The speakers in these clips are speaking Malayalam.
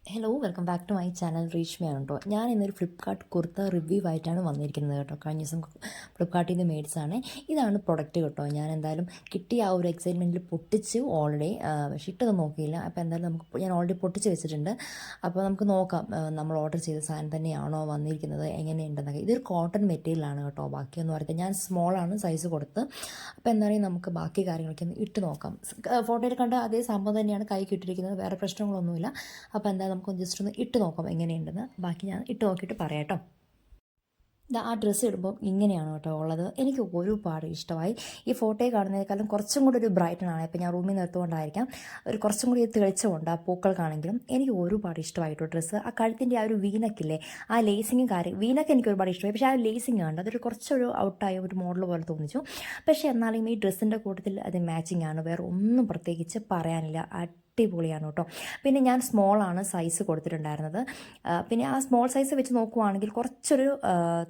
Hello welcome back to my channel റീഷ്മയാണ് കേട്ടോ. ഞാൻ ഇന്നൊരു ഫ്ലിപ്കാർട്ട് കുർത്ത റിവ്യൂ ആയിട്ടാണ് വന്നിരിക്കുന്നത് കേട്ടോ. കഴിഞ്ഞ ദിവസം ഫ്ലിപ്കാർട്ടിൽ നിന്ന് മേടിച്ചതാണ്. ഇതാണ് പ്രൊഡക്റ്റ് കേട്ടോ. ഞാൻ എന്തായാലും കിട്ടിയ ആ ഒരു എക്സൈറ്റ്മെൻറ്റിൽ പൊട്ടിച്ച് ഓൾറെഡി, പക്ഷേ ഇട്ടൊന്നും നോക്കിയില്ല. അപ്പോൾ എന്തായാലും ഞാൻ ഓൾറെഡി പൊട്ടിച്ച് വെച്ചിട്ടുണ്ട്. അപ്പോൾ നമുക്ക് നോക്കാം നമ്മൾ ഓർഡർ ചെയ്ത സാധനം തന്നെയാണോ വന്നിരിക്കുന്നത്, എങ്ങനെയുണ്ടെന്നൊക്കെ. ഇതൊരു കോട്ടൺ മെറ്റീരിയലാണ് കേട്ടോ. ബാക്കിയൊന്നും അറിയില്ല. ഞാൻ സ്മോളാണ് സൈസ് കൊടുത്ത്. അപ്പോൾ എന്താ പറയുക, നമുക്ക് ബാക്കി കാര്യങ്ങളൊക്കെ ഒന്ന് ഇട്ട് നോക്കാം. ഫോട്ടോയിൽ കണ്ട അതേ സംഭവം തന്നെയാണ് കൈ കിട്ടിയിരിക്കുന്നത്, വേറെ പ്രശ്നങ്ങളൊന്നുമില്ല. അപ്പോൾ എന്താ നമുക്കൊന്ന് ജസ്റ്റ് ഒന്ന് ഇട്ട് നോക്കാം എങ്ങനെയുണ്ടെന്ന്. ബാക്കി ഞാൻ ഇട്ട് നോക്കിയിട്ട് പറയാം കേട്ടോ. ആ ഡ്രസ്സ് ഇടുമ്പോൾ ഇങ്ങനെയാണ് കേട്ടോ ഉള്ളത്. എനിക്ക് ഒരുപാട് ഇഷ്ടമായി. ഈ ഫോട്ടോയിൽ കാണുന്നതിനേക്കാളും കുറച്ചും കൂടി ഒരു ബ്രൈറ്റനാണ്. ഇപ്പോൾ ഞാൻ റൂമിൽ നിർത്തുകൊണ്ടായിരിക്കാം, ഒരു കുറച്ചും കൂടി തെളിച്ചമുണ്ട് ആ പൂക്കൾക്കാണെങ്കിലും. എനിക്ക് ഒരുപാട് ഇഷ്ടമായിട്ടോ ഡ്രസ്സ്. ആ കഴുത്തിൻ്റെ ആ ഒരു വീനക്കില്ലേ, ആ ലേസിങ്ങും വീനക്ക് എനിക്ക് ഒരുപാട് ഇഷ്ടമായി. പക്ഷേ ആ ലേസിങ് ഉണ്ട്, അതൊരു കുറച്ചൊരു ഔട്ടായ ഒരു മോഡൽ പോലെ തോന്നിച്ചു. പക്ഷേ എന്നാലും ഈ ഡ്രസ്സിൻ്റെ കൂട്ടത്തിൽ അത് മാച്ചിങ് ആണ്, വേറെ ഒന്നും പ്രത്യേകിച്ച് പറയാനില്ല. അടിപൊളിയാണ് കേട്ടോ. പിന്നെ ഞാൻ സ്മോളാണ് സൈസ് കൊടുത്തിട്ടുണ്ടായിരുന്നത്. പിന്നെ ആ സ്മോൾ സൈസ് വെച്ച് നോക്കുവാണെങ്കിൽ കുറച്ചൊരു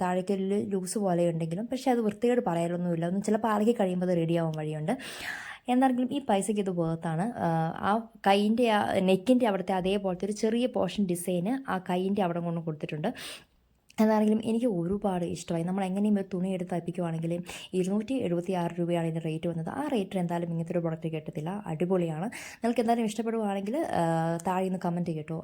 താഴേക്ക് ലൂസ് പോലെ ഉണ്ടെങ്കിലും, പക്ഷേ അത് വൃത്തിയോട് പറയാനൊന്നുമില്ല. ഒന്നും ചിലപ്പോൾ അലക്കി കഴിയുമ്പോൾ അത് റെഡിയാവാൻ വഴിയുണ്ട്. എന്നാണെങ്കിലും ഈ പൈസയ്ക്ക് ഇത് വേർത്താണ്. ആ കൈയിൻ്റെ ആ നെക്കിൻ്റെ അവിടുത്തെ അതേപോലത്തെ ഒരു ചെറിയ പോർഷൻ ഡിസൈന് ആ കൈയിൻ്റെ അവിടെ കൊണ്ട് കൊടുത്തിട്ടുണ്ട്. എന്നാണെങ്കിലും എനിക്ക് ഒരുപാട് ഇഷ്ടമായി. നമ്മൾ എങ്ങനെയും ഒരു തുണി എടുത്ത് തയ്പ്പിക്കുവാണെങ്കിൽ 276 രൂപയാണ് ഇതിൻ്റെ റേറ്റ് വന്നത്. ആ റേറ്റിന് എന്തായാലും ഇങ്ങനത്തെ ഒരു പ്രൊഡക്റ്റ് കിട്ടത്തില്ല. അടിപൊളിയാണ്. നിങ്ങൾക്ക് എന്തായാലും ഇഷ്ടപ്പെടുവാണെങ്കിൽ താഴെ നിന്ന് കമൻറ്റ് കേട്ടോ.